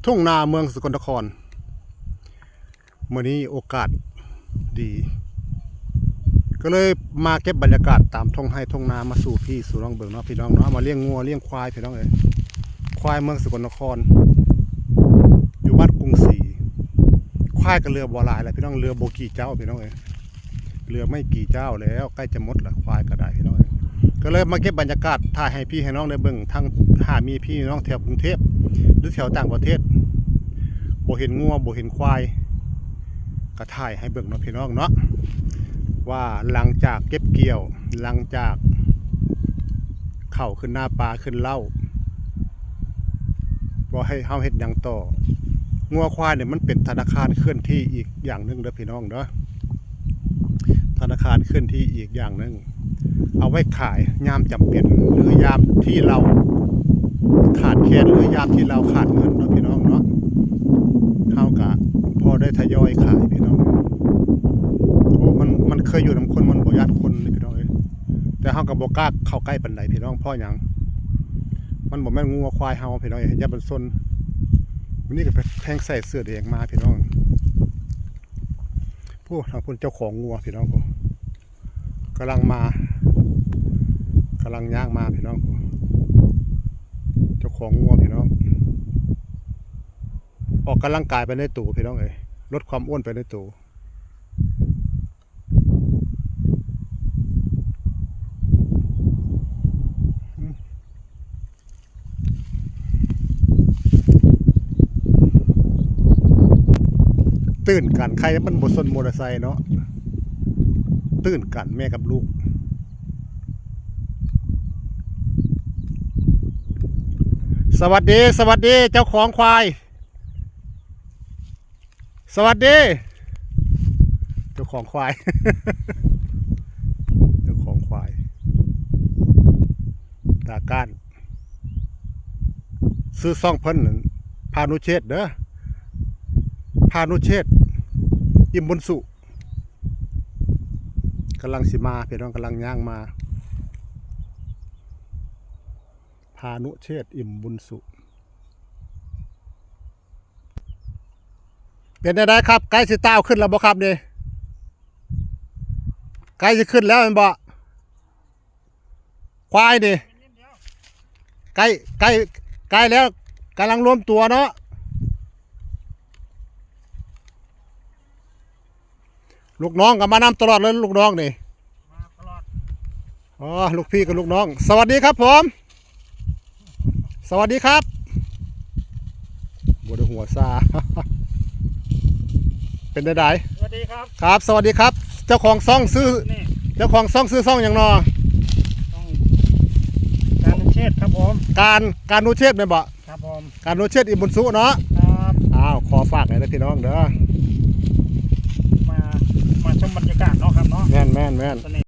ทุ่งนาเมืองสกลนครมื้อนี้โอกาสดี ก็เลยมาเก็บบรรยากาศตามท้องไร่ท้องนามาสู่พี่สู่น้องเบิ่งเนาะพี่น้องเนาะมาเลี้ยงงัวเลี้ยงควายพี่น้องเอ้ยควายเมืองสกลนครอยู่บ้านกรุงศรีควายกับเรือบ่หลายแล้วพี่น้องเรือบ่กี่เจ้าพี่น้องเอ้ยเรือไม่กี่เจ้าแล้วใกล้จะหมดละควายก็ได้พี่น้องเอ้ยก็เลยมาเก็บบรรยากาศถ่ายให้พี่ให้น้องได้เบิ่งทั้งหามีพี่น้องแถวกรุงเทพหรือแถวต่างประเทศบ่เห็นงัวบ่เห็นควายก็ถ่ายให้เบิ่งเนาะพี่น้องเนาะว่าหลังจากเก็บเกี่ยวหลังจากเข้าขึ้นหน้าปลาขึ้นเล่าว่าให้เฮาเฮ็ดหยังต่องัวควายเนี่ยมันเป็นธนาคารเคลื่อนที่อีกอย่างหนึ่งเด้อพี่น้องเด้อธนาคารเคลื่อนที่อีกอย่างหนึ่งเอาไว้ขายยามจำเป็นหรือยามที่เราขาดแคลนหรือยามที่เราขาดเงินเนาะพี่น้องเนาะเฮาก็พอได้ทยอยขายพี่น้องโอ้มันเคยอยู่นำคนมันบ่ญาติคนนี่พี่น้องเอ้ยแต่เฮาก็บ่กล้าเข้าใกล้ปานใดพี่น้องเพราะหยังมันบ่แม่นงัวควายเฮาพี่น้องเอ้ยอย่ามันซนวันนี้ก็ไปแทงใส่เสื้อแดงมาพี่น้องผู้ทางคนเจ้าของงัวพี่น้องผมกำลังย่างมาพี่น้องเจ้าของงัวพี่น้องออกกำลังกายไปในตู้พี่น้องเอ้ยลดความอ้วนไปในตู้ตื่นกันใครมันบดสนมอเตอร์ไซค์เนาะตื่นกันแม่กับลูกสวัสดีเจ้าของควายสวัสดีเจ้าของควาย เจ้าของควายตาก้านซื้อซ่องเพิ่นพานุเชษเด้อพานุเชษอิ่มบุญสุกำลังสิมาพี่น้องกำลังย่างมาพานุเชษอิ่มบุญสุเป็นได้ครับใกล้สิต้าวขึ้นแล้วบ่ครับนี่ใกล้จะขึ้นแล้วมันบ่ควายนี่ใกล้แล้วกำลังรวมตัวเนาะลูกน้องกับมานำตลอดเลยลูกน้องนี่มาตลอดอ๋อลูกพี่กับลูกน้องสวัสดีครับผมสวัสดีครับบวดหัวซา เป็นได้ สวัสดีครับครับสวัสดีครับเจ้าของซ่องซื้อเจ้าของซ่องซื้อซ่องอย่างนอต้องการนุเชษครับผมการนุเชษเป็นบ่ครับผมการนุเชษอิ่มบุญสุเนาะครับอ้าวขอฝากหน่อยนะพี่น้องเด้อมาชมบรรยากาศเนาะครับเนาะแม่นเสน่